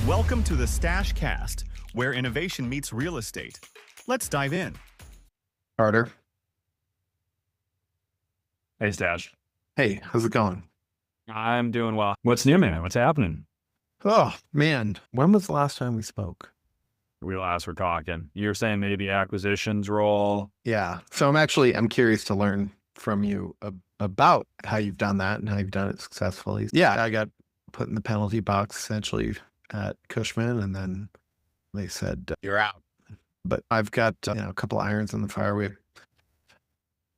Welcome to the Stash Cast, where innovation meets real estate. Let's dive in. Carter. Hey, Stash. Hey, how's it going? I'm doing well. What's new, man? What's happening? Oh, man. When was the last time we spoke? We last were talking. You were saying maybe acquisitions role. Yeah. So I'm curious to learn from you about how you've done that and how you've done it successfully. Yeah, I got put in the penalty box essentially at Cushman, and then they said, you're out. But I've got a couple irons in the fire. We have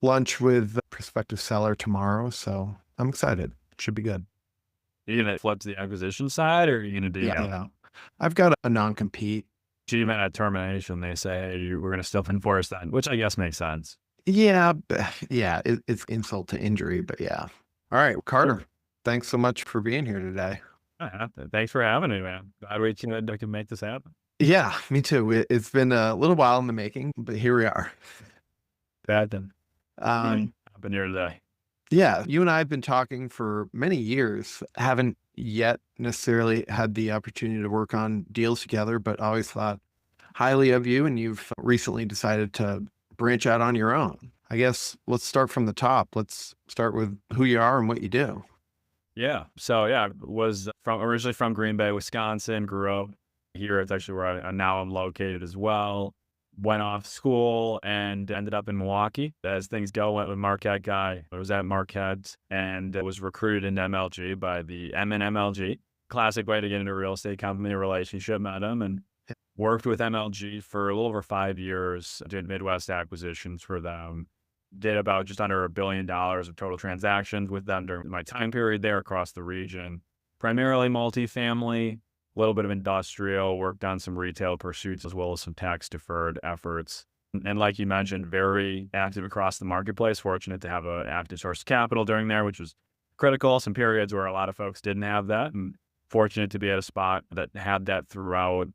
lunch with a prospective seller tomorrow, so I'm excited. It should be good. Are you going to flip to the acquisition side, or are you going to do Yeah. I've got a non-compete. achievement at termination? They say, hey, we're going to still enforce that, which I guess makes sense. Yeah, it's insult to injury, but yeah. All right, Carter, thanks so much for being here today. Thanks for having me, man. Glad we can make this happen. Yeah, me too. It's been a little while in the making, but here we are. Bad then. Um, I've been here today. Yeah, you and I have been talking for many years, haven't yet necessarily had the opportunity to work on deals together, but always thought highly of you, and you've recently decided to branch out on your own. I guess let's start from the top. Let's start with who you are and what you do. Yeah. So yeah, was originally from Green Bay, Wisconsin, grew up here. It's actually where I'm located as well. Went off school and ended up in Milwaukee. As things go, went with Marquette guy. I was at Marquette and was recruited into MLG by the MLG. Classic way to get into a real estate company relationship. Met him and worked with MLG for a little over 5 years. Did Midwest acquisitions for them. Did about just under $1 billion of total transactions with them during my time period there across the region. Primarily multifamily, a little bit of industrial, worked on some retail pursuits as well as some tax deferred efforts. And like you mentioned, very active across the marketplace, fortunate to have an active source of capital during there, which was critical. Some periods where a lot of folks didn't have that, and fortunate to be at a spot that had that throughout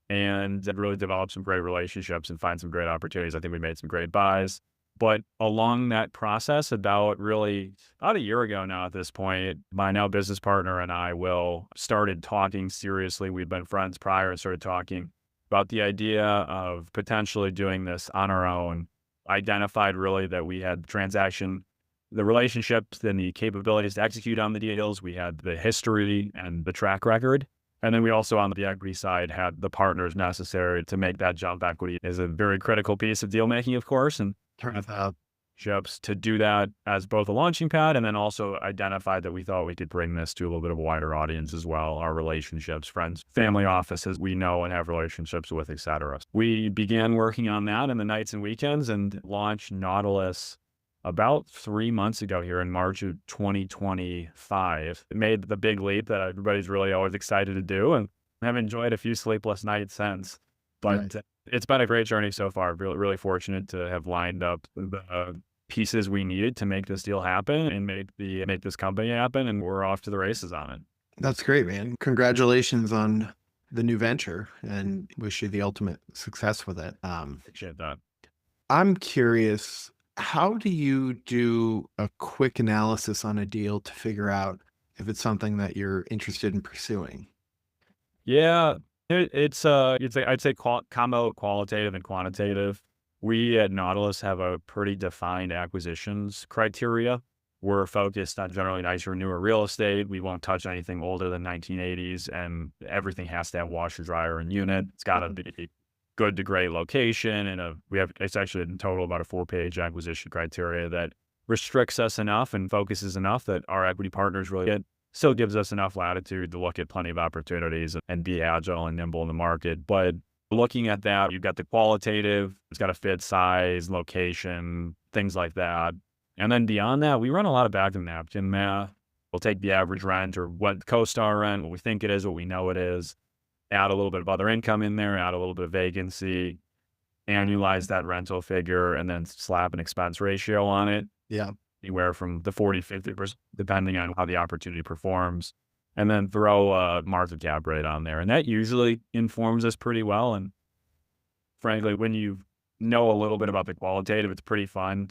and really developed some great relationships and find some great opportunities. I think we made some great buys. But along that process, about a year ago now at this point, my now business partner and I started talking seriously. We'd been friends prior and started talking about the idea of potentially doing this on our own. Identified really that we had the relationships and the capabilities to execute on the deals. We had the history and the track record. And then we also, on the equity side, had the partners necessary to make that jump. Equity is a very critical piece of deal making, of course, and ships to do that as both a launching pad, and then also identified that we thought we could bring this to a little bit of a wider audience as well. Our relationships, friends, family offices we know and have relationships with, etc. We began working on that in the nights and weekends and launched Nautilus about 3 months ago here in March of 2025. It made the big leap that everybody's really always excited to do, and have enjoyed a few sleepless nights since. But It's been a great journey so far. Really, really fortunate to have lined up the pieces we needed to make this deal happen and make this company happen, and we're off to the races on it. That's great, man. Congratulations on the new venture, and wish you the ultimate success with it. Appreciate that. I'm curious, how do you do a quick analysis on a deal to figure out if it's something that you're interested in pursuing? Yeah. I'd say combo qualitative and quantitative. We at Nautilus have a pretty defined acquisitions criteria. We're focused on generally nicer, newer real estate. We won't touch anything older than 1980s, and everything has to have washer, dryer, and unit. It's got to be good to great location, and it's actually in total about a 4-page acquisition criteria that restricts us enough and focuses enough that our equity partners really still gives us enough latitude to look at plenty of opportunities and be agile and nimble in the market. But looking at that, you've got the qualitative, it's got to fit size, location, things like that. And then beyond that, we run a lot of back of napkin math. We'll take the average rent or what CoStar rent, what we think it is, what we know it is, add a little bit of other income in there, add a little bit of vacancy, annualize that rental figure, and then slap an expense ratio on it. Yeah. Anywhere from the 40-50%, depending on how the opportunity performs, and then throw a market cap rate on there. And that usually informs us pretty well. And frankly, when you know a little bit about the qualitative, it's pretty fun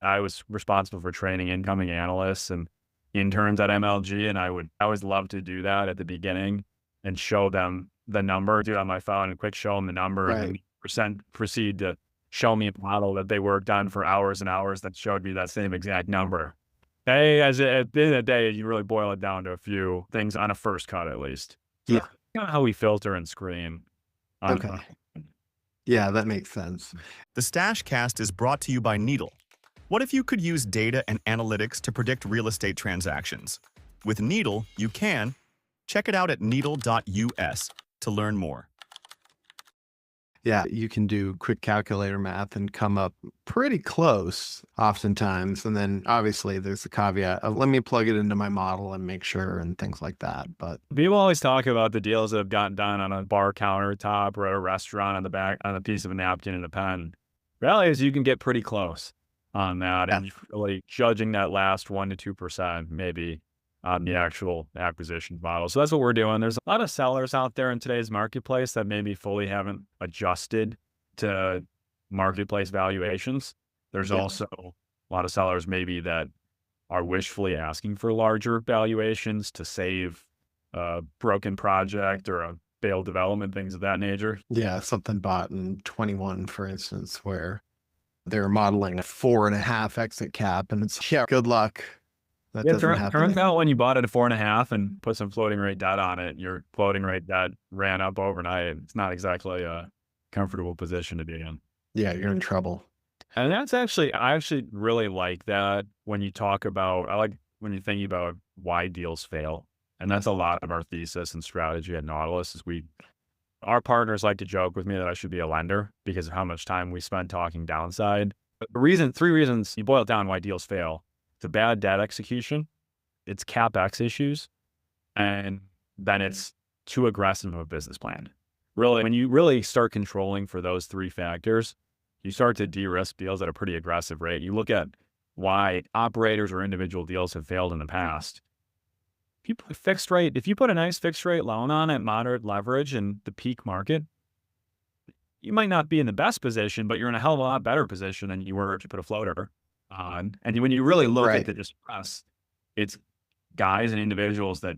I was responsible for training incoming analysts and interns at MLG, and I would always love to do that at the beginning and show them the number, do it on my phone and quick show them the number and then proceed to show me a model that they worked on for hours and hours that showed me that same exact number. At the end of the day, you really boil it down to a few things on a first cut, at least. So Yeah. that's kind of how we filter and screen. Okay. Yeah, that makes sense. The Stashcast is brought to you by Needle. What if you could use data and analytics to predict real estate transactions? With Needle, you can. Check it out at needle.us to learn more. Yeah, you can do quick calculator math and come up pretty close oftentimes. And then obviously there's the caveat of let me plug it into my model and make sure and things like that. But People always talk about the deals that have gotten done on a bar countertop or at a restaurant on the back on a piece of a napkin and a pen. Reality is you can get pretty close on that, and you're really judging that last 1% to 2% maybe on the actual acquisition model. So that's what we're doing. There's a lot of sellers out there in today's marketplace that maybe fully haven't adjusted to marketplace valuations. There's also a lot of sellers maybe that are wishfully asking for larger valuations to save a broken project or a failed development, things of that nature. yeah, something bought in 21, for instance, where they're modeling a 4.5 exit cap and it's, yeah, good luck. That doesn't happen. Turns out when you bought it at 4.5 and put some floating rate debt on it, your floating rate debt ran up overnight. It's not exactly a comfortable position to be in. Yeah, you're in trouble. And I actually really like that when you talk about, I like when you're thinking about why deals fail. And that's a lot of our thesis and strategy at Nautilus is our partners like to joke with me that I should be a lender because of how much time we spend talking downside. But three reasons you boil it down why deals fail. It's a bad debt execution, it's CapEx issues, and then it's too aggressive of a business plan. Really, when you really start controlling for those three factors, you start to de-risk deals at a pretty aggressive rate. You look at why operators or individual deals have failed in the past. If you put a nice fixed rate loan on at moderate leverage in the peak market, you might not be in the best position, but you're in a hell of a lot better position than you were if you put a floater on. And when you really look at the distress, it's guys and individuals that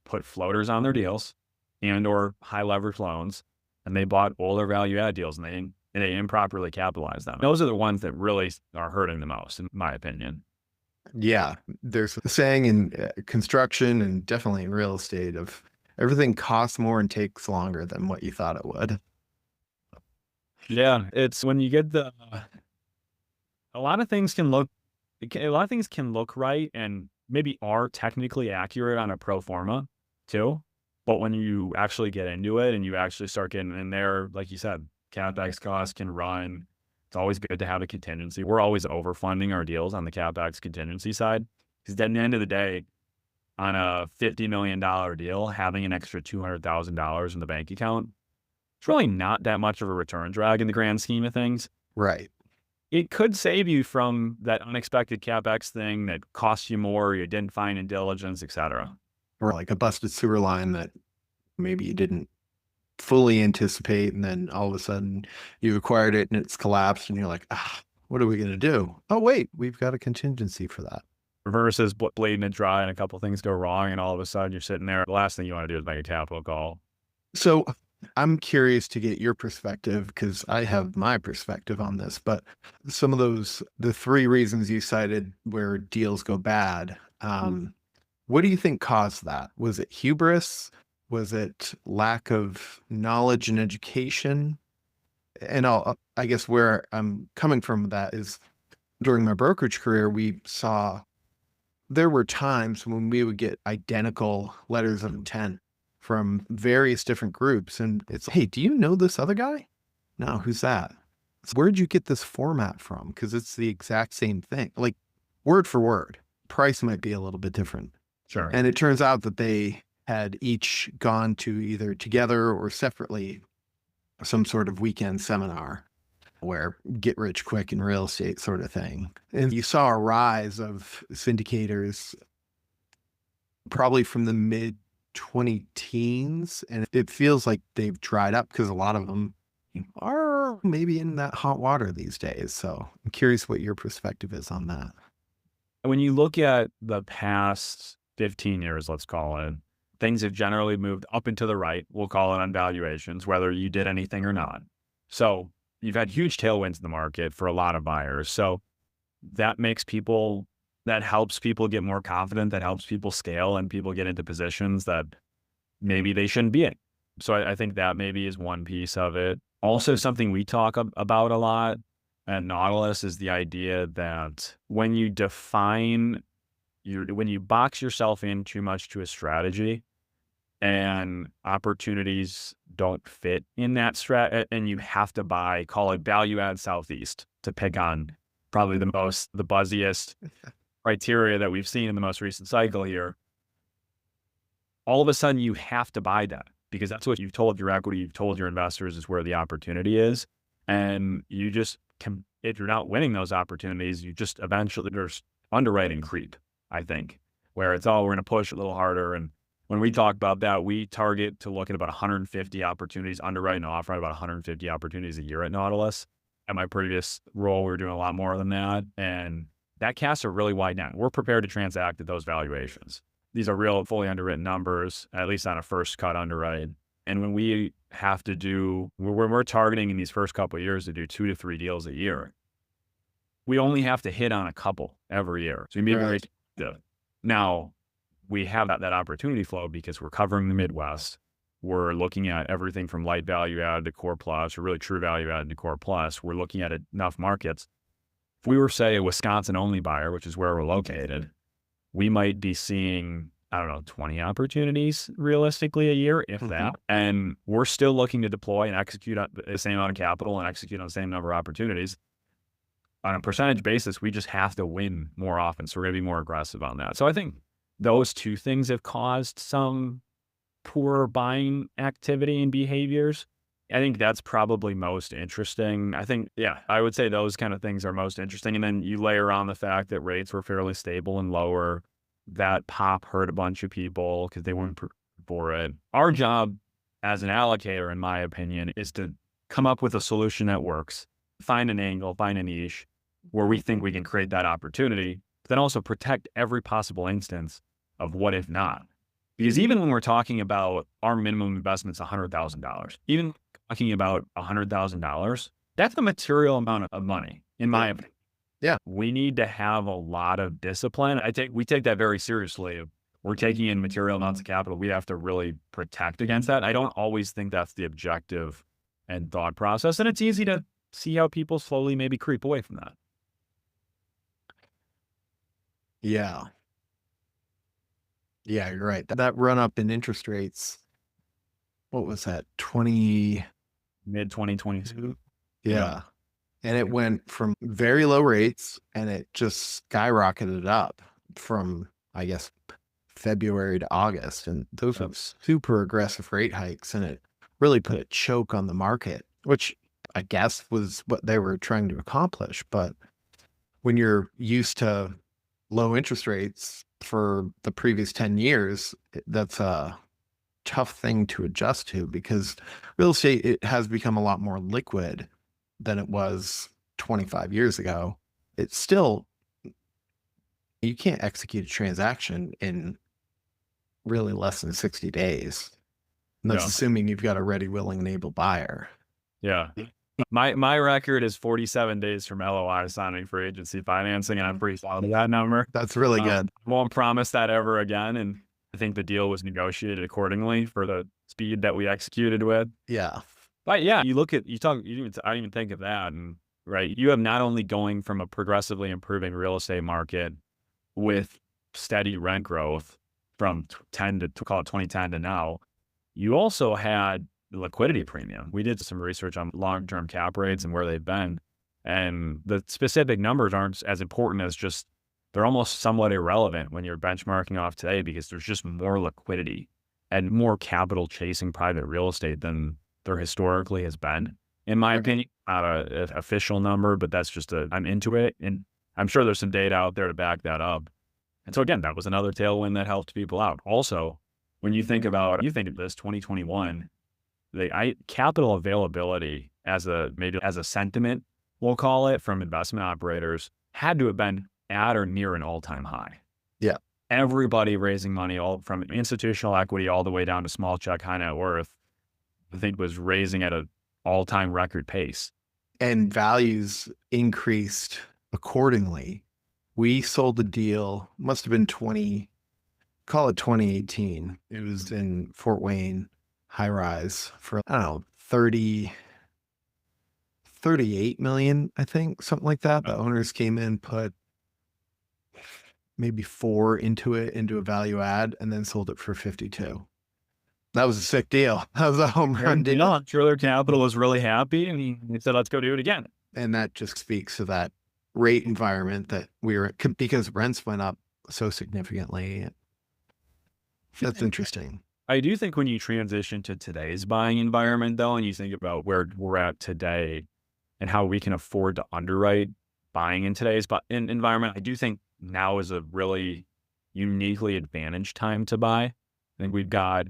put floaters on their deals and or high leverage loans, and they bought older value add deals and they improperly capitalized them. Those are the ones that really are hurting the most, in my opinion. Yeah, there's a saying in construction and definitely in real estate of everything costs more and takes longer than what you thought it would. Yeah, it's when you get a lot of things can look right and maybe are technically accurate on a pro forma too. But when you actually get into it and you actually start getting in there, like you said, CapEx costs can run. It's always good to have a contingency. We're always overfunding our deals on the CapEx contingency side. Because at the end of the day, on a $50 million deal, having an extra $200,000 in the bank account, it's really not that much of a return drag in the grand scheme of things. Right. It could save you from that unexpected CapEx thing that costs you more, you didn't find in diligence, et cetera. Or like a busted sewer line that maybe you didn't fully anticipate, and then all of a sudden you acquired it and it's collapsed and you're like, what are we going to do? Oh, wait, we've got a contingency for that. Versus bleeding it dry and a couple things go wrong and all of a sudden you're sitting there. The last thing you want to do is make a capital call. So I'm curious to get your perspective because I have my perspective on this, but some of the three reasons you cited where deals go bad, what do you think caused that? Was it hubris? Was it lack of knowledge and education? And I guess where I'm coming from that is during my brokerage career, we saw there were times when we would get identical letters of intent from various different groups. And it's, hey, do you know this other guy? No, who's that? So where'd you get this format from? Because it's the exact same thing, like word for word. Price might be a little bit different. Sure. And it turns out that they had each gone to either together or separately some sort of weekend seminar where get rich quick in real estate sort of thing. And you saw a rise of syndicators probably from the mid 2010s. And it feels like they've dried up because a lot of them are maybe in that hot water these days. So I'm curious what your perspective is on that. When you look at the past 15 years, let's call it, things have generally moved up and to the right, we'll call it, on valuations, whether you did anything or not. So you've had huge tailwinds in the market for a lot of buyers. So that helps people get more confident, that helps people scale, and people get into positions that maybe they shouldn't be in. So I think that maybe is one piece of it. Also, something we talk about a lot at Nautilus is the idea that when you box yourself in too much to a strategy and opportunities don't fit in that strat, and you have to buy, call it value add Southeast, to pick on probably the buzziest criteria that we've seen in the most recent cycle here. All of a sudden you have to buy that because that's what you've told your equity, you've told your investors is where the opportunity is. And you just if you're not winning those opportunities, you just eventually, there's underwriting creep, I think, where it's, we're going to push a little harder. And when we talk about that, we target to look at about 150 opportunities, underwrite and offer about 150 opportunities a year at Nautilus. At my previous role, we were doing a lot more than that. And that casts a really wide net. We're prepared to transact at those valuations. These are real, fully underwritten numbers, at least on a first cut underwrite. And when we have to do, when we're targeting in these first couple of years to do 2 to 3 deals a year, we only have to hit on a couple every year. So we may be very now we have that opportunity flow because we're covering the Midwest. We're looking at everything from light value add to core plus, or really true value add to core plus. We're looking at enough markets. If we were, say, a Wisconsin only buyer, which is where we're located, we might be seeing, 20 opportunities realistically a year, if that. And we're still looking to deploy and execute on the same amount of capital and execute on the same number of opportunities. On a percentage basis, we just have to win more often. So we're going to be more aggressive on that. So I think those two things have caused some poor buying activity and behaviors. I think that's probably most interesting. I think, I would say those kind of things are most interesting. And then you layer on the fact that rates were fairly stable and lower. That pop hurt a bunch of people because they weren't for it. Our job as an allocator, in my opinion, is to come up with a solution that works, find an angle, find a niche where we think we can create that opportunity, but then also protect every possible instance of what if not. Because even when we're talking about our minimum investment's $100,000, even talking about $100,000, that's a material amount of money, in my opinion. Yeah. We need to have a lot of discipline. We take that very seriously. We're taking in material amounts of capital. We have to really protect against that. I don't always think that's the objective and thought process. And it's easy to see how people slowly maybe creep away from that. Yeah. Yeah, you're right. That run up in interest rates, what was that? Mid 2022. Yeah. And it went from very low rates and it just skyrocketed up from, I guess, February to August. And those were super aggressive rate hikes. And it really put a choke on the market, which I guess was what they were trying to accomplish. But when you're used to low interest rates for the previous 10 years, that's a tough thing to adjust to because real estate, it has become a lot more liquid than it was 25 years ago. It's still, you can't execute a transaction in really less than 60 days. And that's assuming you've got a ready, willing, and able buyer. Yeah. My record is 47 days from LOI signing for agency financing, and I'm pretty proud of that number. That's really good. I won't promise that ever again. And I think the deal was negotiated accordingly for the speed that we executed with. Yeah. But I didn't even think of that. And right, you have not only going from a progressively improving real estate market with steady rent growth from 2010 to now, you also had the liquidity premium. We did some research on long-term cap rates and where they've been. And the specific numbers aren't as important as just, they're almost somewhat irrelevant when you're benchmarking off today because there's just more liquidity and more capital chasing private real estate than there historically has been, in my opinion. Not an official number, but that's just I'm into it. And I'm sure there's some data out there to back that up. And so again, that was another tailwind that helped people out. Also, when you think of this 2021, the capital availability as a sentiment, we'll call it, from investment operators had to have been at or near an all-time high. Yeah. everybody raising money, all from institutional equity all the way down to small check, high net worth, I think was raising at an all-time record pace. And values increased accordingly. We sold the deal, must have been call it 2018. It was in Fort Wayne, high rise for, I don't know, 38 million, I think, something like that. The owners came in, put maybe 4 into a value add, and then sold it for 52. That was a sick deal. That was a home run deal. I'm sure their capital was really happy, and he said, let's go do it again. And that just speaks to that rate environment that we were, because rents went up so significantly. That's interesting. I do think when you transition to today's buying environment, though, and you think about where we're at today and how we can afford to underwrite buying in today's environment, I do think now is a really uniquely advantaged time to buy. I think we've got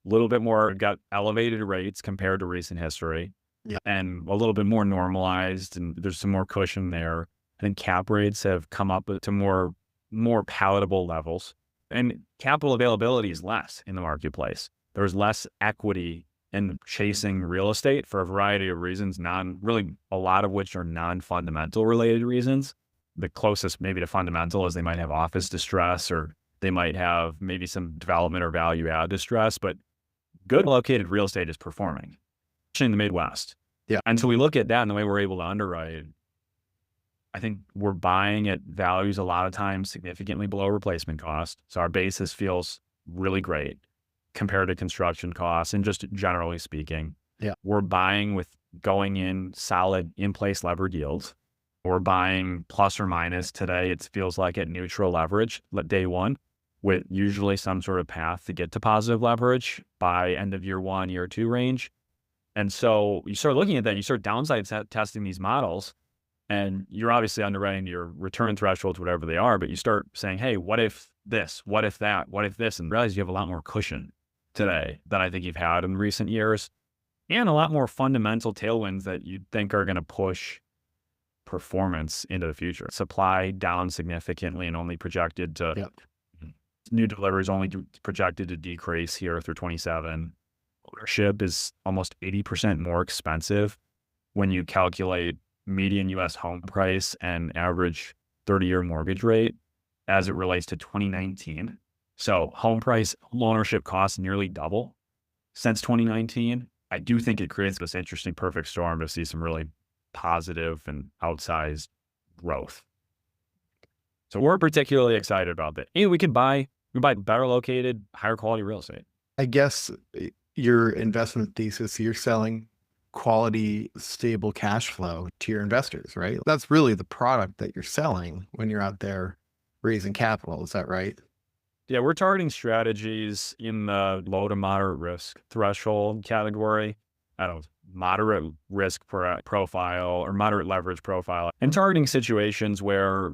we've got elevated rates compared to recent history, and a little bit more normalized, and there's some more cushion there. I think cap rates have come up to more palatable levels, and capital availability is less in the marketplace. There's less equity in chasing real estate for a variety of reasons, really a lot of which are non-fundamental related reasons. The closest maybe to fundamental is they might have office distress, or they might have maybe some development or value add distress, but good located real estate is performing, especially in the Midwest. Yeah. And so we look at that and the way we're able to underwrite, I think we're buying at values a lot of times significantly below replacement cost. So our basis feels really great compared to construction costs, and just generally speaking. Yeah. We're buying with going in solid in-place levered yields. We're buying plus or minus today, it feels like at neutral leverage day one, with usually some sort of path to get to positive leverage by end of year 1, year 2 range. And so you start looking at that, you start downside testing these models, and you're obviously underwriting your return thresholds, whatever they are, but you start saying, hey, what if this, what if that, what if this, and realize you have a lot more cushion today than I think you've had in recent years, and a lot more fundamental tailwinds that you think are going to push performance into the future. Supply down significantly and only projected to, new deliveries only projected to decrease here through 27. Ownership is almost 80% more expensive when you calculate median U.S. home price and average 30-year mortgage rate as it relates to 2019. So home ownership costs nearly double since 2019. I do think it creates this interesting perfect storm to see some really positive and outsized growth. So we're particularly excited about that. And we buy better located, higher quality real estate. I guess your investment thesis, you're selling quality, stable cash flow to your investors, right? That's really the product that you're selling when you're out there raising capital. Is that right? Yeah, we're targeting strategies in the low to moderate risk threshold category. I don't know, moderate risk profile or moderate leverage profile, and targeting situations where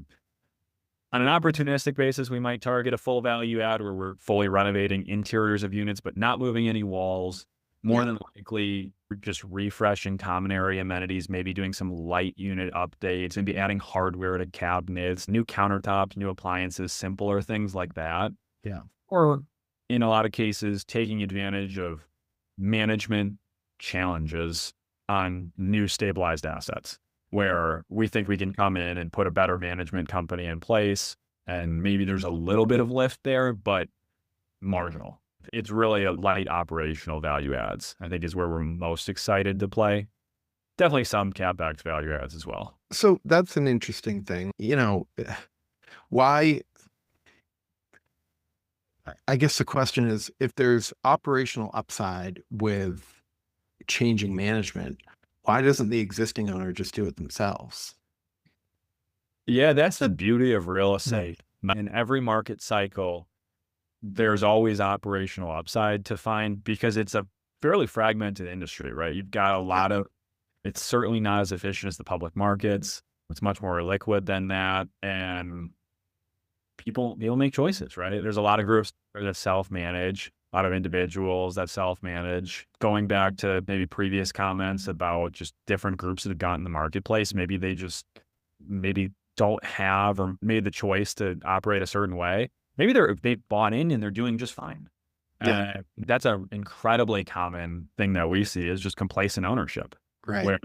on an opportunistic basis, we might target a full value add where we're fully renovating interiors of units, but not moving any walls. More than likely, just refreshing common area amenities, maybe doing some light unit updates, maybe adding hardware to cabinets, new countertops, new appliances, simpler things like that. Yeah. Or in a lot of cases, taking advantage of management challenges on new stabilized assets, where we think we can come in and put a better management company in place. And maybe there's a little bit of lift there, but marginal. It's really a light operational value adds, I think, is where we're most excited to play. Definitely some CapEx value adds as well. So that's an interesting thing. Why? I guess the question is, if there's operational upside with changing management, why doesn't the existing owner just do it themselves? Yeah, that's the beauty of real estate. In every market cycle, there's always operational upside to find because it's a fairly fragmented industry, right? You've got it's certainly not as efficient as the public markets. It's much more liquid than that. And people make choices, right? There's a lot of groups that self-manage, a lot of individuals that self-manage. Going back to maybe previous comments about just different groups that have gotten in the marketplace, maybe they just don't have or made the choice to operate a certain way. maybe they've bought in and they're doing just fine. Yeah. That's an incredibly common thing that we see is just complacent ownership, Right. where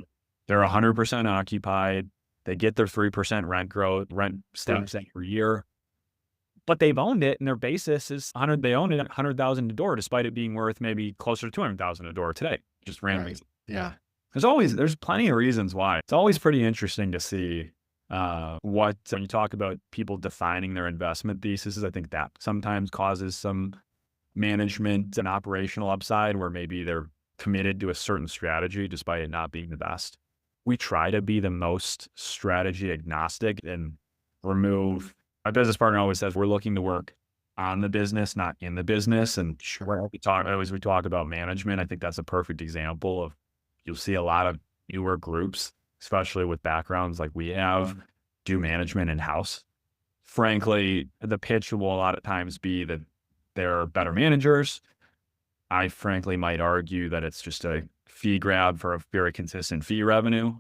they're 100% occupied. They get their 3% rent steps every year, but they've owned it and their basis is 100. They own it at 100,000 a door, despite it being worth maybe closer to 200,000 a door today, just randomly. Right. Yeah. There's plenty of reasons why. It's always pretty interesting to see when you talk about people defining their investment theses. I think that sometimes causes some management and operational upside where maybe they're committed to a certain strategy despite it not being the best. We try to be the most strategy agnostic and remove. My business partner always says we're looking to work on the business, not in the business. And Sure. we talk about management. I think that's a perfect example of, you'll see a lot of newer groups, especially with backgrounds like we have, do management in-house. Frankly, the pitch will a lot of times be that they're better managers. I frankly might argue that it's just a fee grab for a very consistent fee revenue.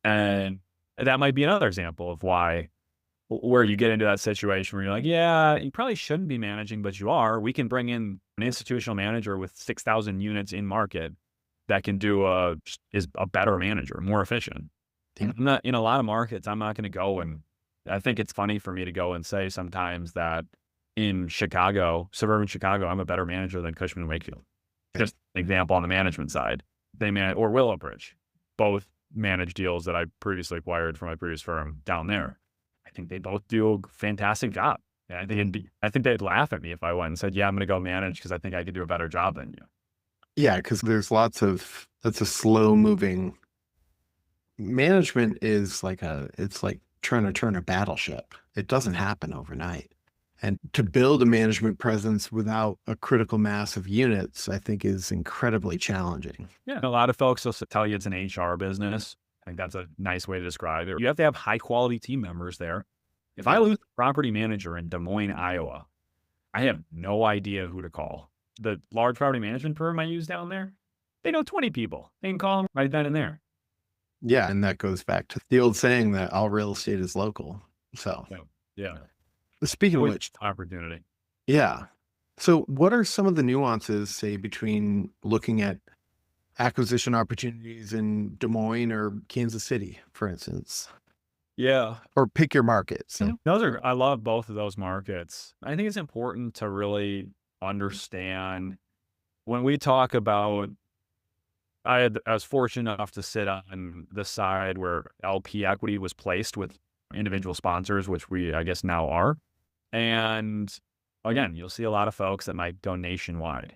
And that might be another example of where you get into that situation where you're like, yeah, you probably shouldn't be managing, but you are. We can bring in an institutional manager with 6,000 units in market that can is a better manager, more efficient. Yeah. I'm not, in a lot of markets, I'm not going to go, and I think it's funny for me to go and say sometimes that in Chicago, suburban Chicago, I'm a better manager than Cushman & Wakefield. Just an example on the management side. Or Willowbridge, both manage deals that I previously acquired from my previous firm down there. I think they both do a fantastic job. And I think they'd laugh at me if I went and said, yeah, I'm going to go manage because I think I could do a better job than you. Yeah, because that's a slow moving management is it's like trying to turn a battleship. It doesn't happen overnight. And to build a management presence without a critical mass of units, I think is incredibly challenging. Yeah. A lot of folks will tell you it's an HR business. I think that's a nice way to describe it. You have to have high quality team members there. If I lose a property manager in Des Moines, Iowa, I have no idea who to call. The large property management firm I use down there, they know 20 people. They can call them right then and there. Yeah. And that goes back to the old saying that all real estate is local. So yeah. Speaking of which, opportunity. Yeah. So what are some of the nuances, say, between looking at acquisition opportunities in Des Moines or Kansas City, for instance? Yeah. Or pick your market. So I love both of those markets. I think it's important to really understand when we talk about, I was fortunate enough to sit on the side where LP equity was placed with individual sponsors, which we, I guess, now are. And again, you'll see a lot of folks that might go nationwide.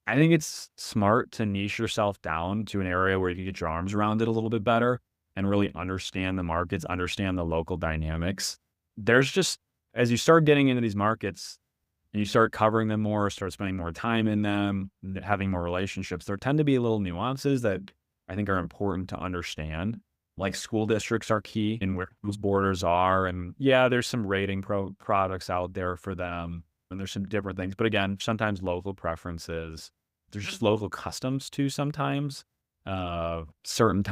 I think it's smart to niche yourself down to an area where you can get your arms around it a little bit better and really understand the markets, understand the local dynamics. There's just, as you start getting into these markets and you start covering them more, start spending more time in them, having more relationships, there tend to be little nuances that I think are important to understand. Like school districts are key in where those borders are. And yeah, there's some rating products out there for them. And there's some different things. But again, sometimes local preferences. There's just local customs too sometimes. Certain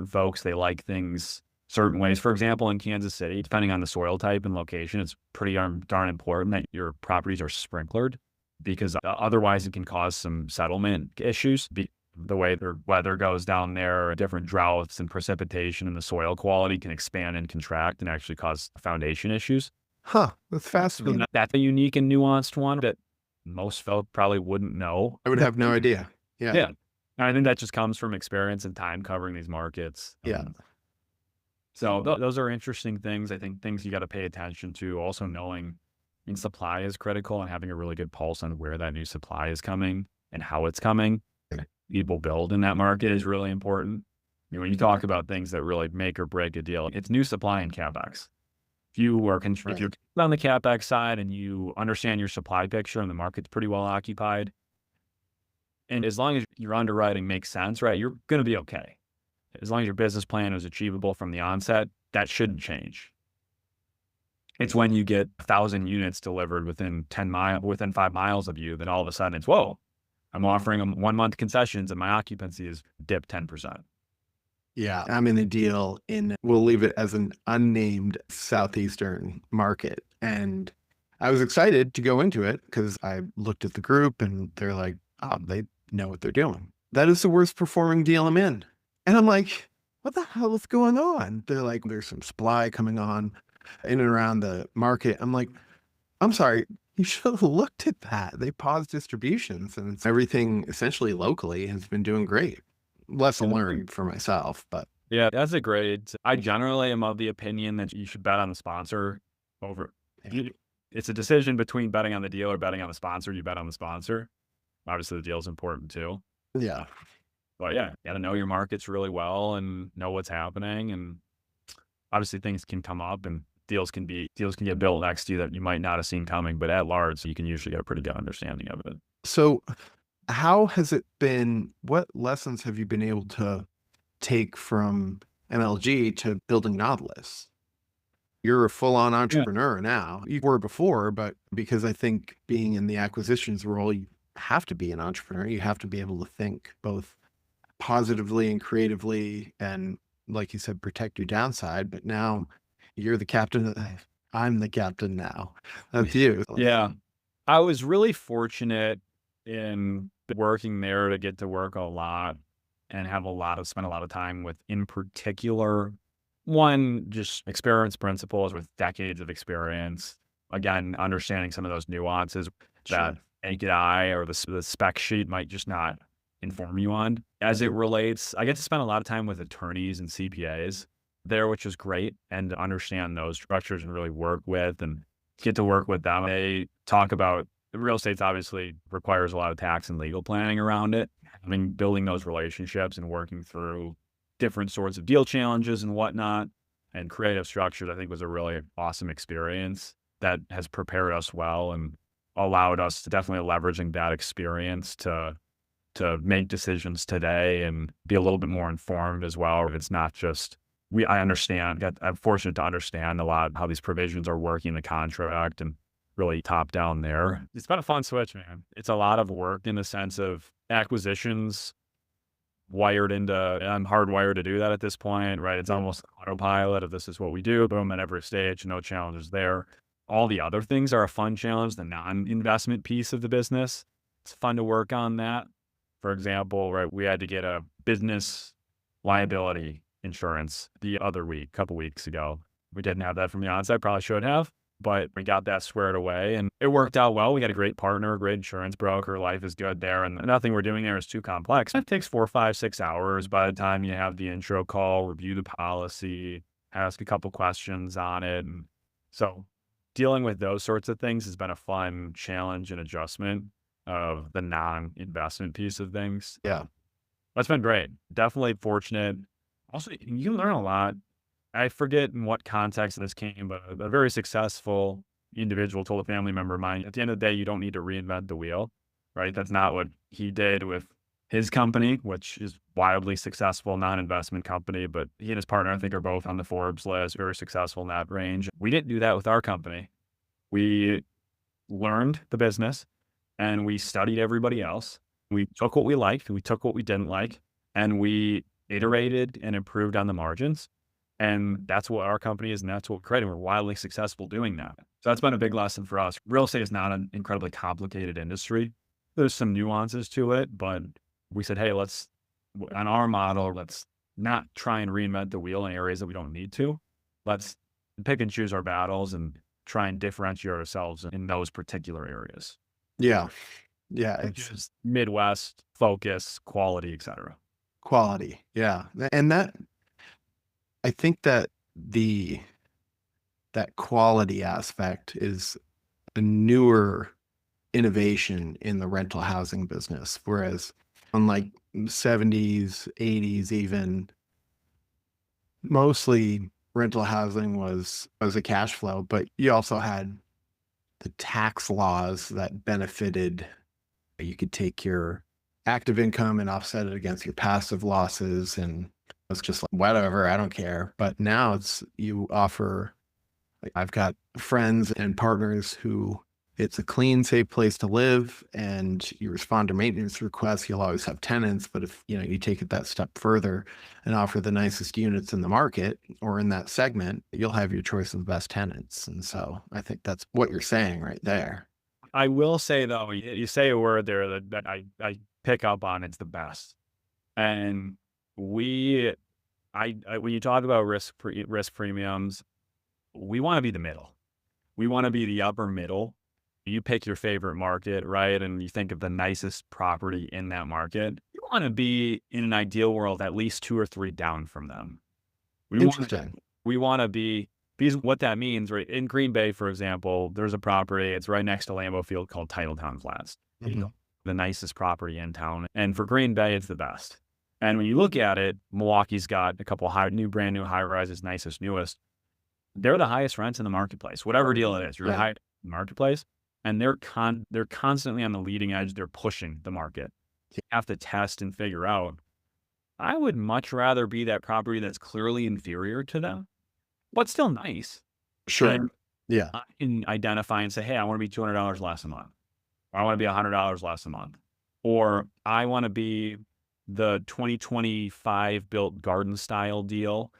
folks, they like things certain ways. For example, in Kansas City, depending on the soil type and location, it's pretty darn important that your properties are sprinklered because otherwise it can cause some settlement issues. The way the weather goes down there, different droughts and precipitation and the soil quality can expand and contract and actually cause foundation issues. Huh, that's fascinating. That's a unique and nuanced one that most folk probably wouldn't know. I would have no idea. Yeah. Yeah. And I think that just comes from experience and time covering these markets. Yeah. So those are interesting things. I think things you got to pay attention to. Also knowing supply is critical and having a really good pulse on where that new supply is coming and how it's coming. People build in that market is really important. I mean, when you talk about things that really make or break a deal, it's new supply and CapEx. If you're on the CapEx side and you understand your supply picture and the market's pretty well occupied, and as long as your underwriting makes sense, right, you're going to be okay. As long as your business plan is achievable from the onset, that shouldn't change. It's when you get 1,000 units delivered within 5 miles of you that all of a sudden it's, whoa, I'm offering them 1 month concessions and my occupancy is dipped 10%. Yeah. I'm in a deal we'll leave it as an unnamed Southeastern market. And I was excited to go into it because I looked at the group and they're like, oh, they know what they're doing. That is the worst performing deal I'm in. And I'm like, what the hell is going on? They're like, there's some supply coming on in and around the market. I'm like, I'm sorry, you should have looked at that. They paused distributions and everything essentially locally has been doing great. Lesson learned for myself, but Yeah, that's a great. I generally am of the opinion that you should bet on the sponsor over. It's a decision between betting on the deal or betting on the sponsor. You bet on the sponsor. Obviously, the deal is important too. yeah. But yeah, you got to know your markets really well and know what's happening. And obviously, things can come up and deals can get built next to you that you might not have seen coming. But at large, you can usually get a pretty good understanding of it. So how has it been? What lessons have you been able to take from MLG to building Nautilus? You're a full-on entrepreneur now. You were before, but because I think being in the acquisitions role, you have to be an entrepreneur. You have to be able to think both positively and creatively and, like you said, protect your downside. But now you're the captain. I'm the captain now. That's you. Yeah. I was really fortunate in working there to get to work a lot and spend a lot of time with, in particular, one, just experience principals with decades of experience. Again, understanding some of those nuances that naked eye or the spec sheet might just not inform you on. As it relates, I get to spend a lot of time with attorneys and CPAs there, which is great, and to understand those structures and really work with and get to work with them. They talk about real estate's obviously requires a lot of tax and legal planning around it. I mean, building those relationships and working through different sorts of deal challenges and whatnot and creative structures, I think was a really awesome experience that has prepared us well and allowed us to definitely leveraging that experience to make decisions today and be a little bit more informed as well. It's not just, I'm fortunate to understand a lot how these provisions are working in the contract and really top down there. It's been a fun switch, man. It's a lot of work in the sense of acquisitions I'm hardwired to do that at this point, right? It's almost autopilot of this is what we do, boom, at every stage, no challenges there. All the other things are a fun challenge, the non-investment piece of the business. It's fun to work on that. For example, right, we had to get a business liability insurance a couple weeks ago. We didn't have that from the onset, probably should have, but we got that squared away and it worked out well. We got a great partner, a great insurance broker. Life is good there. And nothing we're doing there is too complex. It takes 4, 5, 6 hours by the time you have the intro call, review the policy, ask a couple questions on it. And so dealing with those sorts of things has been a fun challenge and adjustment of the non-investment piece of things. Yeah. That's been great. Definitely fortunate. Also, you can learn a lot. I forget in what context this came, but a very successful individual told a family member of mine, at the end of the day, you don't need to reinvent the wheel, right? That's not what he did with his company, which is wildly successful, non-investment company, but he and his partner, I think, are both on the Forbes list, very successful in that range. We didn't do that with our company. We learned the business and we studied everybody else. We took what we liked, we took what we didn't like, and we iterated and improved on the margins. And that's what our company is, and that's what we're creating. We're wildly successful doing that. So that's been a big lesson for us. Real estate is not an incredibly complicated industry. There's some nuances to it, but we said, hey, on our model, let's not try and reinvent the wheel in areas that we don't need to. Let's pick and choose our battles and try and differentiate ourselves in those particular areas. Yeah. Yeah. It's just Midwest, focus, quality, et cetera. Quality. Yeah. And I think that that quality aspect is a newer innovation in the rental housing business. Whereas unlike 70s, 80s, even mostly rental housing was a cash flow, but you also had the tax laws that benefited. You could take your active income and offset it against your passive losses, and it's just like, whatever, I don't care. But now you offer, I've got friends and partners who it's a clean, safe place to live, and you respond to maintenance requests, you'll always have tenants. But if you take it that step further and offer the nicest units in the market or in that segment, you'll have your choice of the best tenants. And so I think that's what you're saying right there. I will say though, you say a word there that I pick up on. It's the best. And when you talk about risk premiums, we want to be the middle. We want to be the upper middle. You pick your favorite market, right? And you think of the nicest property in that market. You want to be, in an ideal world, at least 2 or 3 down from them. Interesting. We want to be, because what that means, right? In Green Bay, for example, there's a property, it's right next to Lambeau Field, called Titletown Flats. Mhm. The nicest property in town. And for Green Bay, it's the best. And when you look at it, Milwaukee's got a couple brand new high rises, nicest, newest. They're the highest rents in the marketplace, whatever deal it is. You're the Yeah. highest in the marketplace, and they're constantly on the leading edge. They're pushing the market. You have to test and figure out. I would much rather be that property that's clearly inferior to them, but still nice. Sure. And Yeah. I can identify and say, hey, I want to be $200 less a month. Or I want to be $100 less a month. Or I want to be the 2025 built garden style deal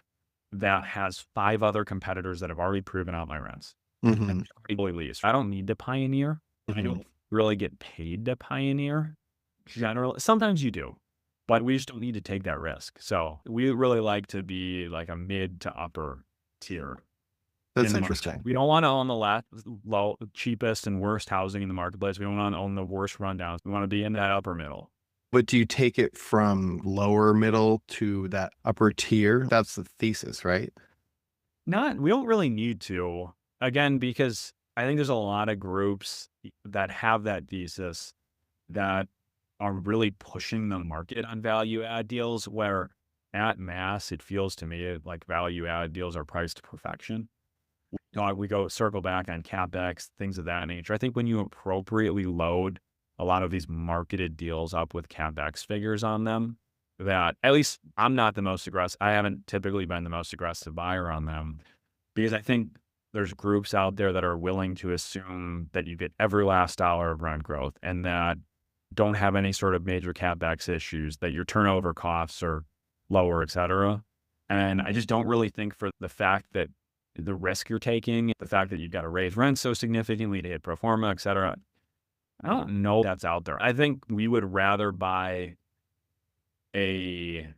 that has 5 other competitors that have already proven out my rents. Mhm. And already leased. I don't need to pioneer. I don't really get paid to pioneer. Generally, sometimes you do, but we just don't need to take that risk. So we really like to be like a mid to upper tier. That's in the interesting. market. We don't want to own the cheapest and worst housing in the marketplace. We don't want to own the worst rundowns. We want to be in that upper middle. But do you take it from lower middle to that upper tier? That's the thesis, right? We don't really need to, again, because I think there's a lot of groups that have that thesis that are really pushing the market on value add deals, where at mass, it feels to me like value add deals are priced to perfection. We go circle back on CapEx, things of that nature. I think when you appropriately load a lot of these marketed deals up with CapEx figures on them, that at least I'm not the most aggressive. I haven't typically been the most aggressive buyer on them, because I think there's groups out there that are willing to assume that you get every last dollar of rent growth and that don't have any sort of major CapEx issues, that your turnover costs are lower, et cetera. And I just don't really think, for the fact that the risk you're taking, the fact that you've got to raise rent so significantly to hit pro forma, et cetera, I don't know that's out there. I think we would rather buy a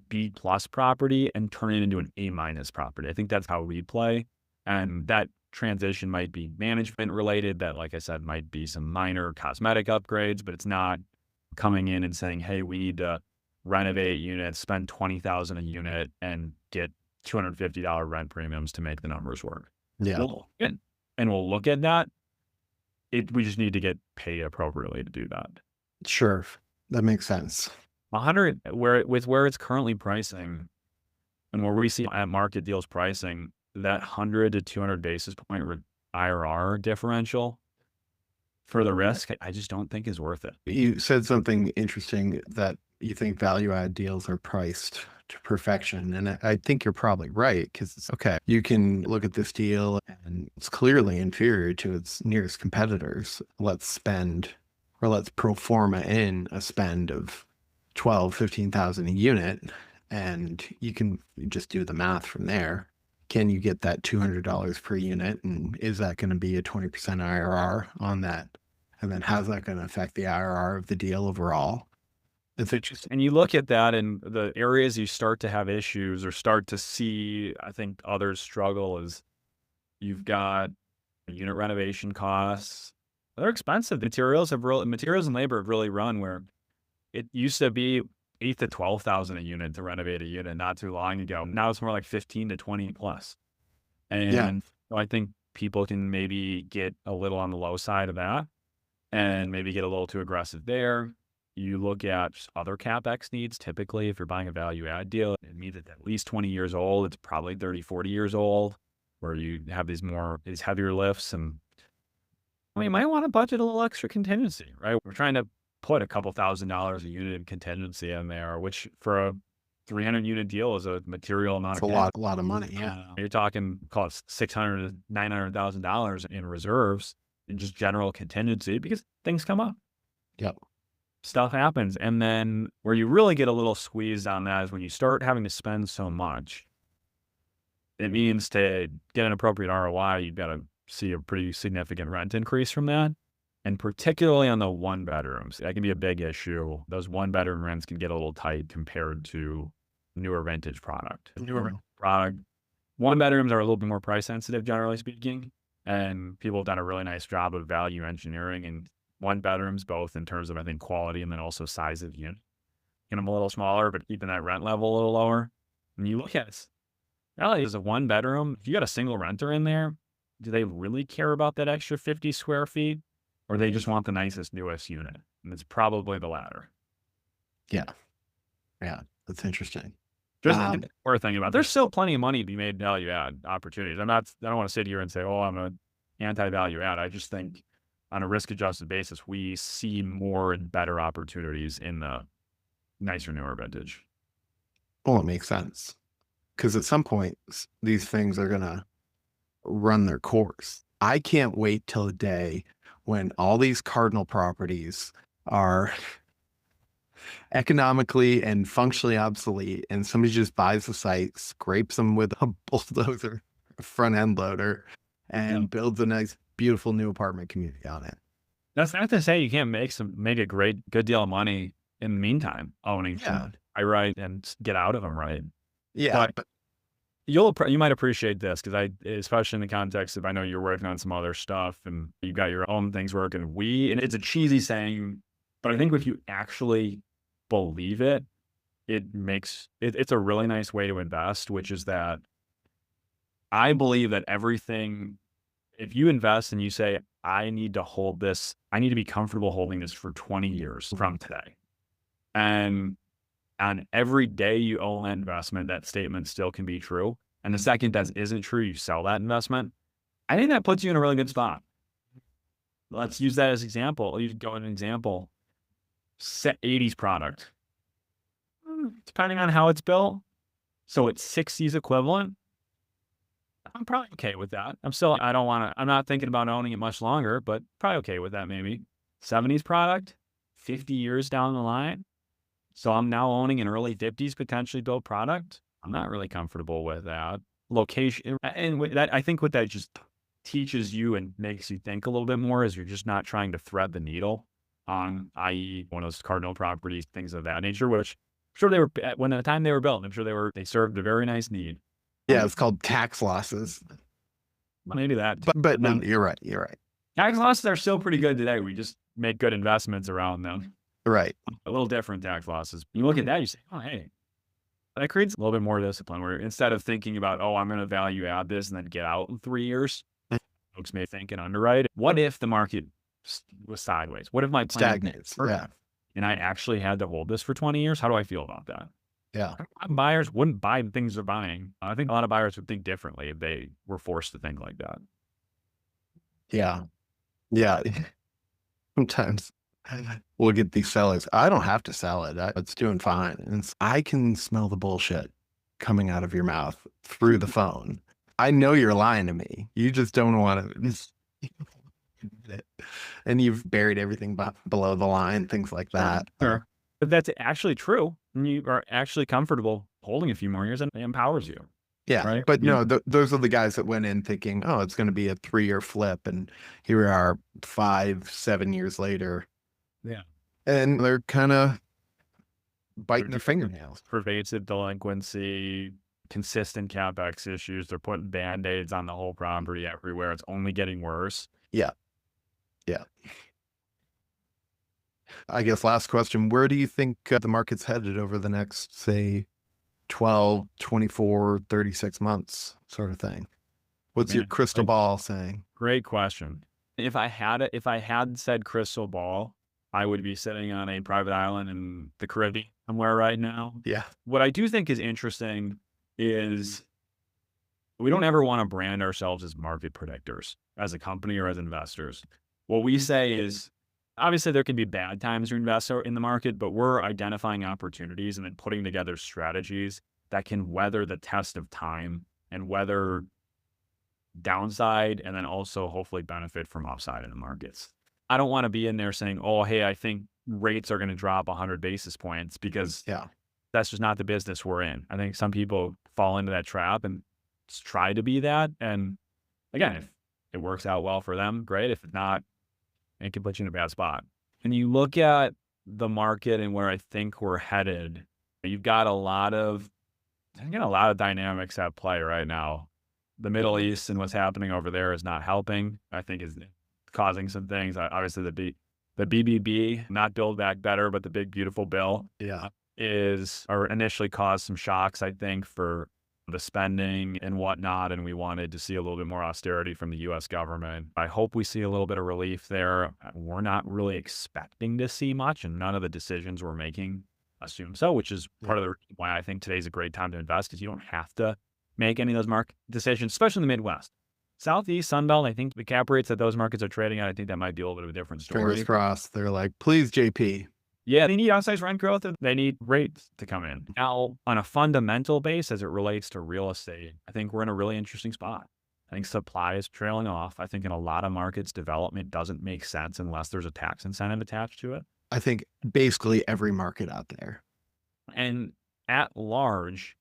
B+ property and turn it into an A- property. I think that's how we play. And that transition might be management related. That, like I said, might be some minor cosmetic upgrades, but it's not coming in and saying, hey, we need to renovate units, spend $20,000 a unit and get $250 rent premiums to make the numbers work. Yeah. We'll look at that. We just need to get paid appropriately to do that. Sure. That makes sense. 100, where it's currently pricing and where we see at market deals pricing, that 100 to 200 basis point IRR differential for the risk, I just don't think is worth it. You said something interesting, that you think value add deals are priced to perfection. And I think you're probably right, because it's okay. You can look at this deal and it's clearly inferior to its nearest competitors. Let's pro forma in a spend of 12, 15,000 a unit. And you can just do the math from there. Can you get that $200 per unit? And is that going to be a 20% IRR on that? And then how's that going to affect the IRR of the deal overall? It's interesting. And you look at that, and the areas you start to have issues or start to see, I think others struggle, is you've got unit renovation costs. They're expensive. Materials and labor have really run, where it used to be $8,000 to $12,000 a unit to renovate a unit not too long ago. Now it's more like 15 to 20 plus. And so I think people can maybe get a little on the low side of that and maybe get a little too aggressive there. You look at other CapEx needs. Typically, if you're buying a value add deal, it means it's at least 20 years old. It's probably 30, 40 years old, where you have these heavier lifts. And you might want to budget a little extra contingency, right? We're trying to put a couple $1,000s a unit in contingency in there, which for a 300 unit deal is a material amount. It's a lot of money. Yeah. You're talking, call it $600,000 to $900,000 in reserves. and just general contingency because things come up. Yep. Stuff happens. And then where you really get a little squeezed on that is when you start having to spend so much. It means to get an appropriate ROI, you've got to see a pretty significant rent increase from that. And particularly on the one bedrooms, that can be a big issue. Those one bedroom rents can get a little tight compared to newer vintage product. One bedrooms are a little bit more price sensitive, generally speaking. And people have done a really nice job of value engineering and one bedrooms, both in terms of, I think, quality and then also size of unit. Get them a little smaller, but keeping that rent level a little lower. When you look at it, really, as a one bedroom, if you got a single renter in there, do they really care about that extra 50 square feet? Or they just want the nicest, newest unit? And it's probably the latter. Yeah. Yeah. That's interesting. Just worth thinking about. There's still plenty of money to be made in value add opportunities. I don't want to sit here and say, oh, I'm an anti-value add. I just think on a risk adjusted basis, we see more and better opportunities in the nicer, newer vintage. Well, it makes sense. Because at some point, these things are going to run their course. I can't wait till the day when all these Cardinal properties are economically and functionally obsolete, and somebody just buys the site, scrapes them with a bulldozer, front end loader, and builds a nice, beautiful new apartment community on it. That's not to say you can't make a good deal of money in the meantime owning right and get out of them, right? Yeah, but you might appreciate this because especially in the context of I know you're working on some other stuff and you got your own things working. And it's a cheesy saying, but I think if you actually believe it, it's a really nice way to invest, which is that I believe that everything, if you invest and you say, I need to hold this, I need to be comfortable holding this for 20 years from today. And on every day you own that investment, that statement still can be true. And the second that isn't true, you sell that investment. I think that puts you in a really good spot. Let's use that as an example. You go an example. 80s product. Depending on how it's built. So it's 60s equivalent. I'm probably okay with that. I'm not thinking about owning it much longer, but probably okay with that maybe. 70s product, 50 years down the line. So I'm now owning an early 50s potentially built product. I'm not really comfortable with that. Location. And with that, I think what that just teaches you and makes you think a little bit more is you're just not trying to thread the needle on, i.e. one of those Cardinal properties, things of that nature, which I'm sure they were, when the time they were built, I'm sure they served a very nice need. Yeah, it's called tax losses. Maybe that. But no, you're right. You're right. Tax losses are still pretty good today. We just make good investments around them. Right. A little different tax losses. You look at that, you say, oh, hey, that creates a little bit more discipline where instead of thinking about, oh, I'm going to value add this and then get out in 3 years, folks may think and underwrite. What if the market was sideways? What if my plan stagnates? Yeah. And I actually had to hold this for 20 years? How do I feel about that? Yeah. Buyers wouldn't buy the things they're buying. I think a lot of buyers would think differently if they were forced to think like that. Yeah. Yeah. Sometimes we'll get these sellers. I don't have to sell it. It's doing fine. And I can smell the bullshit coming out of your mouth through the phone. I know you're lying to me. You just don't want to. And you've buried everything below the line, things like that. Sure. But that's actually true. And you are actually comfortable holding a few more years and it empowers you. Yeah. Right? But those are the guys that went in thinking, oh, it's going to be a 3-year flip. And here we are 5-7 years later. Yeah. And they're kind of biting their fingernails. Pervasive delinquency, consistent CapEx issues. They're putting Band-Aids on the whole property everywhere. It's only getting worse. Yeah. Yeah. I guess last question, where do you think the market's headed over the next, say, 12, 24, 36 months sort of thing? What's your crystal ball saying? Great question. If I had said crystal ball, I would be sitting on a private island in the Caribbean somewhere right now. Yeah. What I do think is interesting is we don't ever want to brand ourselves as market predictors as a company or as investors. What we say is, obviously there can be bad times to invest in the market, but we're identifying opportunities and then putting together strategies that can weather the test of time and weather downside and then also hopefully benefit from upside in the markets. I don't want to be in there saying, oh, hey, I think rates are going to drop 100 basis points, because Yeah. that's just not the business we're in. I think some people fall into that trap and try to be that. And again, if it works out well for them, great. If not, it can put you in a bad spot. And you look at the market and where I think we're headed, you've got a lot of dynamics at play right now. The Middle East and what's happening over there is not helping. I think is causing some things. Obviously, the BBB, not Build Back Better, but the Big Beautiful Bill, Yeah. or initially caused some shocks, I think, for the spending and whatnot. And we wanted to see a little bit more austerity from the U.S. government. I hope we see a little bit of relief there. We're not really expecting to see much, and none of the decisions we're making assume so, which is part of the reason why I think today's a great time to invest, because you don't have to make any of those market decisions, especially in the Midwest. Southeast, Sunbelt, I think the cap rates that those markets are trading at, I think that might be a little bit of a different story. Fingers crossed. They're like, please, JP. Yeah, they need outsized rent growth and they need rates to come in. Now, on a fundamental base, as it relates to real estate, I think we're in a really interesting spot. I think supply is trailing off. I think in a lot of markets, development doesn't make sense unless there's a tax incentive attached to it. I think basically every market out there. And at large,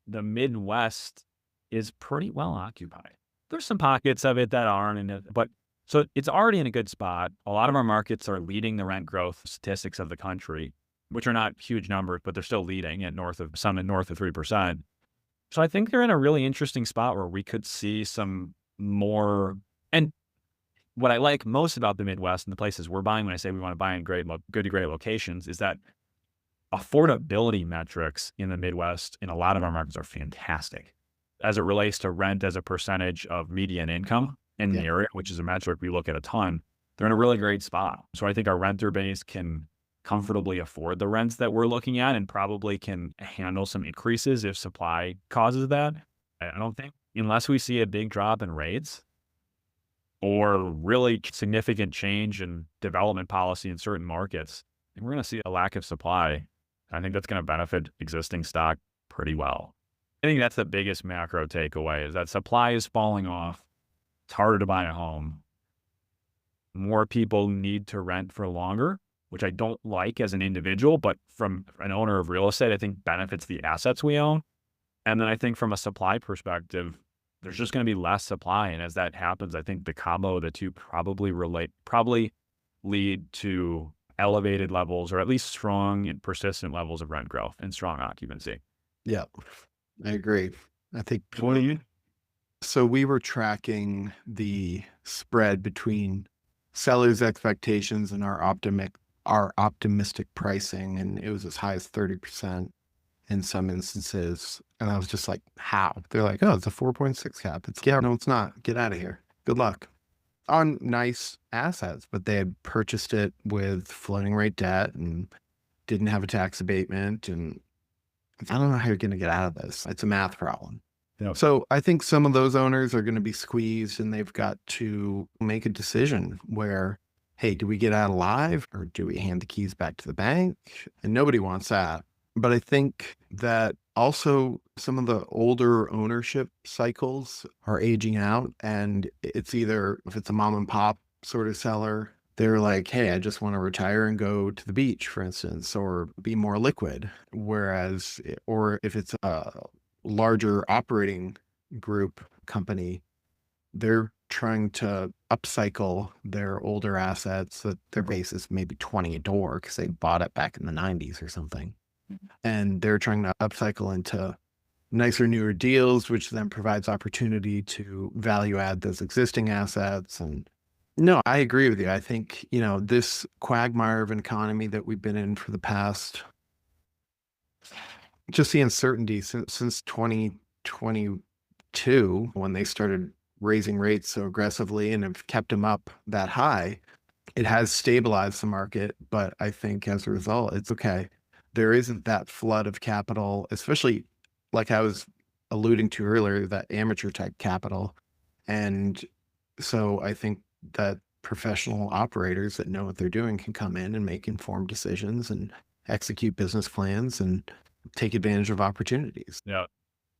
the Midwest is pretty well occupied. There's some pockets of it that aren't, but so it's already in a good spot. A lot of our markets are leading the rent growth statistics of the country, which are not huge numbers, but they're still leading at north of 3%. So I think they're in a really interesting spot where we could see some more. And what I like most about the Midwest and the places we're buying, when I say we want to buy in good to great locations, is that affordability metrics in the Midwest in a lot of our markets are fantastic as it relates to rent as a percentage of median income in the area, which is a metric we look at a ton. They're in a really great spot. So I think our renter base can comfortably afford the rents that we're looking at and probably can handle some increases if supply causes that. I don't think, unless we see a big drop in rates or really significant change in development policy in certain markets, I think we're going to see a lack of supply. I think that's going to benefit existing stock pretty well. I think that's the biggest macro takeaway, is that supply is falling off. It's harder to buy a home. More people need to rent for longer, which I don't like as an individual, but from an owner of real estate, I think benefits the assets we own. And then I think from a supply perspective, there's just going to be less supply. And as that happens, I think the combo of the two probably lead to elevated levels, or at least strong and persistent levels of rent growth and strong occupancy. Yeah, I agree. I think What do you? so. We were tracking the spread between sellers' expectations and our optimistic pricing, and it was as high as 30% in some instances. And I was just like, how? They're like, oh, it's a 4.6 cap. No, it's not. Get out of here. Good luck. On nice assets, but they had purchased it with floating rate debt and didn't have a tax abatement. And I don't know how you're going to get out of this. It's a math problem. Yeah. So I think some of those owners are going to be squeezed, and they've got to make a decision where, hey, do we get out alive or do we hand the keys back to the bank? And nobody wants that. But I think that also some of the older ownership cycles are aging out, and it's either, if it's a mom and pop sort of seller, they're like, hey, I just want to retire and go to the beach, for instance, or be more liquid. Whereas, or if it's a larger operating group company, they're trying to upcycle their older assets that their base is maybe 20 a door because they bought it back in the 90s or something. And they're trying to upcycle into nicer, newer deals, which then provides opportunity to value add those existing assets. And no, I agree with you. I think, this quagmire of an economy that we've been in for the past, just the uncertainty since 2022, when they started raising rates so aggressively and have kept them up that high, it has stabilized the market. But I think as a result, it's okay. There isn't that flood of capital, especially like I was alluding to earlier, that amateur type capital. And so I think that professional operators that know what they're doing can come in and make informed decisions and execute business plans and take advantage of opportunities. Yeah,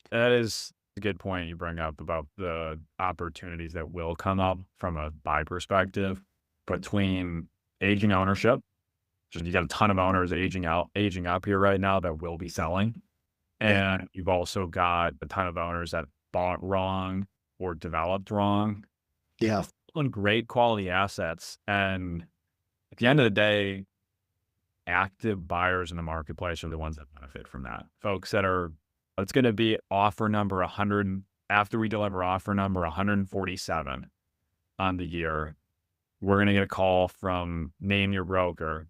that is a good point you bring up about the opportunities that will come up from a buy perspective between aging ownership. Just you got a ton of owners aging up here right now that will be selling. And you've also got a ton of owners that bought wrong or developed wrong Yeah. on great quality assets. And at the end of the day, active buyers in the marketplace are the ones that benefit from that. Folks that are, it's going to be offer number 100, after we deliver offer number 147 on the year, we're going to get a call from name your broker,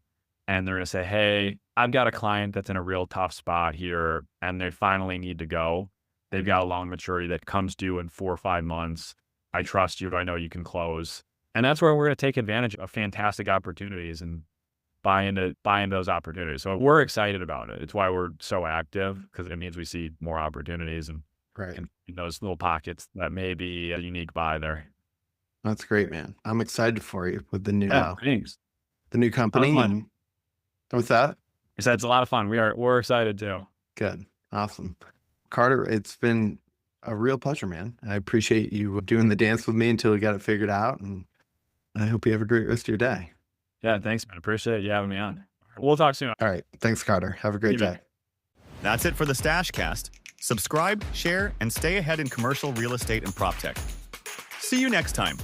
and they're going to say, hey, I've got a client that's in a real tough spot here, and they finally need to go. They've got a loan maturity that comes due in 4 or 5 months. I trust you. I know you can close. And that's where we're going to take advantage of fantastic opportunities and buy into those opportunities. So we're excited about it. It's why we're so active, because it means we see more opportunities and Right. in those little pockets that may be a unique buy there. That's great, man. I'm excited for you with the new Thanks. the new company. fun. And with that, I said it's a lot of fun. We're excited too. good. Awesome. Carter, it's been a real pleasure, man. I appreciate you doing the dance with me until we got it figured out. And I hope you have a great rest of your day. Yeah, thanks, man. Appreciate you having me on. We'll talk soon. All right. Thanks, Carter. Have a great You bet. day. That's it for the Stash Cast. Subscribe, share, and stay ahead in commercial real estate and prop tech. See you next time.